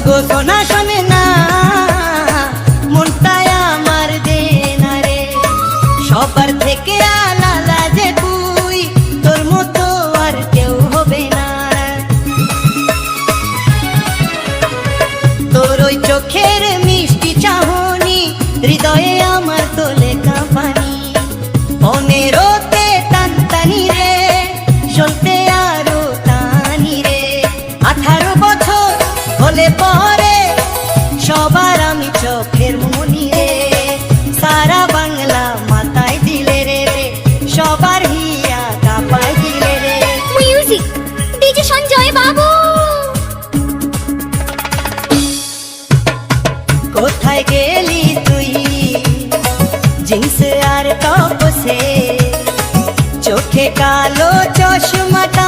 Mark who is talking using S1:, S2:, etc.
S1: গো সোনা শোনে না, মনটাই আমার দে না রে। সবার থেকে আলাদা যে তুই, তোর মতো আর কেউ হবে না। তোর ওই চোখের মিষ্টি চাহনি হৃদয়ে আমার তোলে কাঁপানি। পনেরোতে টানটানি রে, চলতে আরো টানি রে। 18 বছর হলে পরে সবার আমি চোখের মনি রে। সারা বাংলা মাথায় দিলে রে, সবার হিয়া কাঁপায় দিলে রে।
S2: মিউজিক ডিজে সঞ্জয় বাবু।
S1: কোথায় গেলি তুই জিন্স আর টপ সে, চোখে কালো চশমাটা